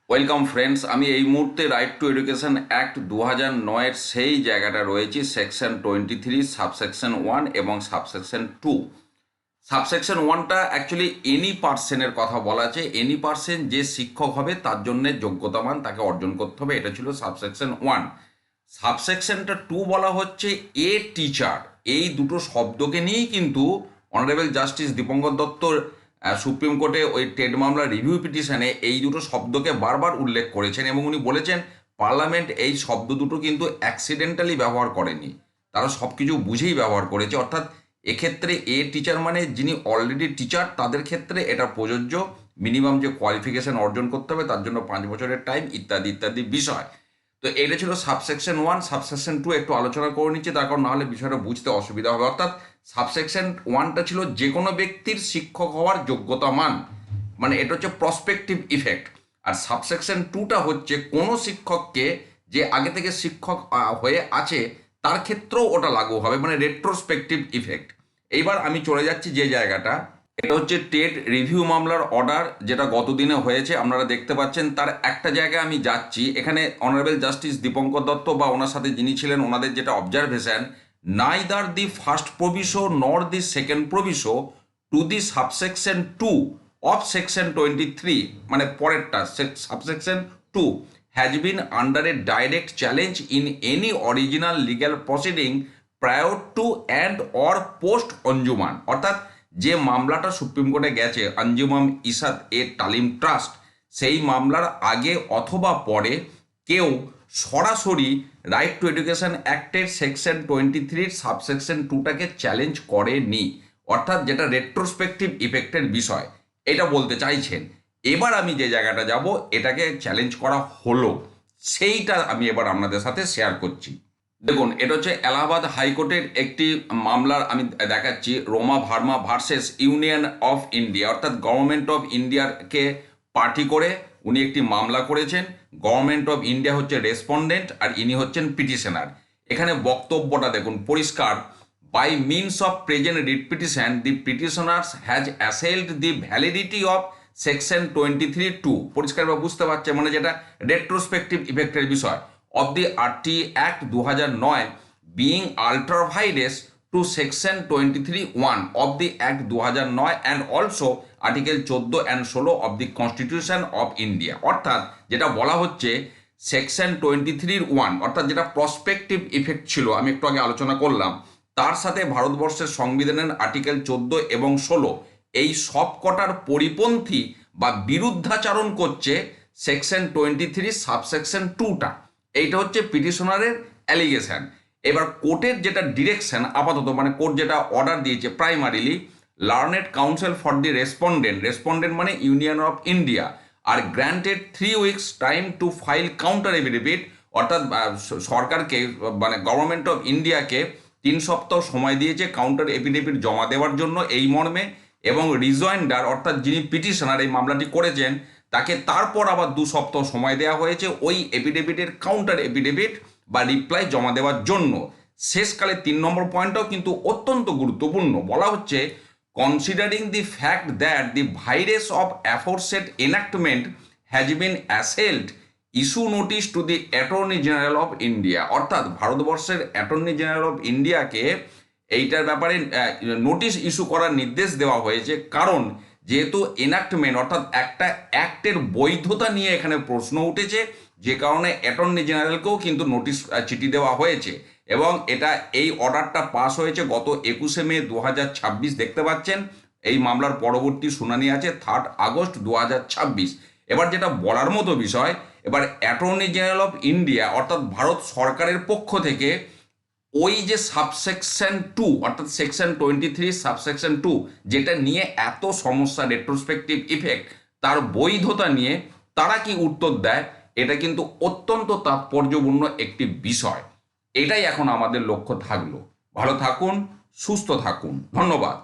Welcome friends, আমি এই মুহূর্তে রাইট টু এডুকেশন অ্যাক্ট 2009-এর সেই জায়গাটা রয়েছি, সেকশন 23 সাবসেকশন 1 এবং সাবসেকশন 2। সাবসেকশন 1টা অ্যাকচুয়ালি এনি পার্সনের কথা বলা আছে। এনি পার্সন যে শিক্ষক হবে তার জন্য যোগ্যতামান তাকে অর্জন করতে হবে, এটা ছিল সাবসেকশন 1। সাবসেকশনটা 2 বলা হচ্ছে এ টিচার। এই দুটো শব্দকে নিয়েই কিন্তু honourable justice Dipankar Dutta supreme কোর্টে ওই টেট মামলার রিভিউ পিটিশনে এই দুটো শব্দকে বারবার উল্লেখ করেছেন এবং উনি বলেছেন পার্লামেন্ট এই শব্দ দুটো কিন্তু অ্যাক্সিডেন্টালি ব্যবহার করেনি, তারা সব কিছু বুঝেই ব্যবহার করেছে। অর্থাৎ এক্ষেত্রে এ টিচার মানে যিনি অলরেডি টিচার তাদের ক্ষেত্রে এটা প্রযোজ্য। মিনিমাম যে কোয়ালিফিকেশন অর্জন করতে হবে তার জন্য 5 বছরের টাইম, ইত্যাদি ইত্যাদি বিষয়। তো এটা ছিল সাবসেকশন 1। সাবসেকশন 2 একটু আলোচনা করে নিচ্ছি, তার কারণ নাহলে বিষয়টা বুঝতে অসুবিধা হবে। অর্থাৎ সাবসেকশন 1টা ছিল যে কোনো ব্যক্তির শিক্ষক হওয়ার যোগ্যতা মান, মানে এটা হচ্ছে প্রসপেক্টিভ ইফেক্ট। আর সাবসেকশন 2টা হচ্ছে কোনো শিক্ষককে যে আগে থেকে শিক্ষক হয়ে আছে তার ক্ষেত্রেও ওটা লাগু হবে, মানে রেট্রোস্পেক্টিভ ইফেক্ট। এইবার আমি চলে যাচ্ছি যে জায়গাটা, এটা হচ্ছে টেট রিভিউ মামলার অর্ডার, যেটা গতদিনে হয়েছে আপনারা দেখতে পাচ্ছেন। তার একটা জায়গায় আমি যাচ্ছি, এখানে অনারেবল জাস্টিস দীপঙ্কর দত্ত বা ওনার সাথে যিনি ছিলেন ওনাদের যেটা observation, neither the first proviso nor the second proviso to the subsection 2 of section 23, মানে পরেরটা subsection 2 has been under a direct challenge in any original legal proceeding prior to and or post Anjuman. অর্থাৎ যে মামলাটা supreme কোর্টে গেছে আঞ্জুমান ইসাদ এ তালিম trust, সেই মামলার আগে অথবা পরে কেউ সরাসরি রাইট টু এডুকেশন অ্যাক্টের সেকশন 23 সাবসেকশন 2টাকে চ্যালেঞ্জ করেনি। অর্থাৎ যেটা রেট্রোস্পেক্টিভ ইফেক্টের বিষয় এটা বলতে চাইছেন। এবার আমি যে জায়গাটা যাব, এটাকে চ্যালেঞ্জ করা হলো, সেইটা আমি এবার আপনাদের সাথে শেয়ার করছি। দেখুন, এটা হচ্ছে এলাহাবাদ হাইকোর্টের একটি মামলার আমি দেখাচ্ছি, Roma Verma versus union of India. অর্থাৎ গভর্নমেন্ট অফ ইন্ডিয়াকে পার্টি করে উনি একটি মামলা করেছেন। গভর্নমেন্ট অফ ইন্ডিয়া হচ্ছে রেসপন্ডেন্ট আর ইনি হচ্ছেন পিটিশনার। এখানে বক্তব্যটা দেখুন পরিষ্কার, by means of present writ petition the petitioners has assailed the validity of section 23(2), পরিষ্কারভাবে বুঝতে পারছে, মানে যেটা রেট্রোস্পেক্টিভ ইফেক্টের বিষয়, of the RT Act 2009 being ultra vires to section 23(1) of the Act 2009 and also Article 14 and 16 of the Constitution of India। অর্থাৎ যেটা বলা হচ্ছে সেকশন 23(1) অর্থাৎ যেটা প্রসপেক্টিভ ইফেক্ট ছিল, আমি একটু আগে আলোচনা করলাম, তার সাথে ভারতবর্ষের সংবিধানের আর্টিকেল 14 এবং 16 এই সব কটার পরিপন্থী বা বিরুদ্ধাচারণ করছে সেকশন 23 সাবসেকশন 2টা। এইটা হচ্ছে পিটিশনারের অ্যালিগেশন। এবার কোর্টের যেটা ডিরেকশন আপাতত, মানে কোর্ট যেটা অর্ডার দিয়েছে primarily, learned counsel for the respondent, respondent মানে ইউনিয়ন অফ ইন্ডিয়া, আর granted 3 weeks time to file counter affidavit. অর্থাৎ সরকারকে মানে গভর্নমেন্ট অফ ইন্ডিয়াকে 3 সপ্তাহ সময় দিয়েছে কাউন্টার এফিডেভিট জমা দেওয়ার জন্য এই মর্মে, এবং রিজয়েন্ডার অর্থাৎ যিনি পিটিশনার এই মামলাটি করেছেন তাকে তারপর আবার 2 সপ্তাহ সময় দেওয়া হয়েছে ওই এফিডেভিটের কাউন্টার এফিডেভিট বা রিপ্লাই জমা দেওয়ার জন্য। শেষকালে 3 নম্বর পয়েন্টটাও কিন্তু অত্যন্ত গুরুত্বপূর্ণ, বলা হচ্ছে considering the fact that the virus of aforesaid enactment has been assailed issue notice to the attorney general of India. অর্থাৎ ভারতবর্ষের অ্যাটর্নি জেনারেল অফ ইন্ডিয়াকে এইটার ব্যাপারে নোটিশ ইস্যু করার নির্দেশ দেওয়া হয়েছে, কারণ যেহেতু এনাক্টমেন্ট অর্থাৎ একটা অ্যাক্টের বৈধতা নিয়ে এখানে প্রশ্ন উঠেছে, যে কারণে অ্যাটর্নি জেনারেলকেও কিন্তু নোটিশ চিঠি দেওয়া হয়েছে। এবং এটা এই অর্ডারটা পাস হয়েছে গত 21শে মে 2026, দেখতে পাচ্ছেন। এই মামলার পরবর্তী শুনানি আছে 3 আগস্ট 2026। এবার যেটা বলার মতো বিষয়, এবার অ্যাটর্নি জেনারেল অফ ইন্ডিয়া অর্থাৎ ভারত সরকারের পক্ষ থেকে ওই যে সাবসেকশন 2 অর্থাৎ সেকশন 23 সাবসেকশন 2 যেটা নিয়ে এত সমস্যা রেট্রোস্পেক্টিভ ইফেক্ট, তার বৈধতা নিয়ে তারা কি উত্তর দেয়, এটা কিন্তু অত্যন্ত তাৎপর্যপূর্ণ একটি বিষয়। এটাই এখন আমাদের লক্ষ্য থাকলো। ভালো থাকুন, সুস্থ থাকুন, ধন্যবাদ।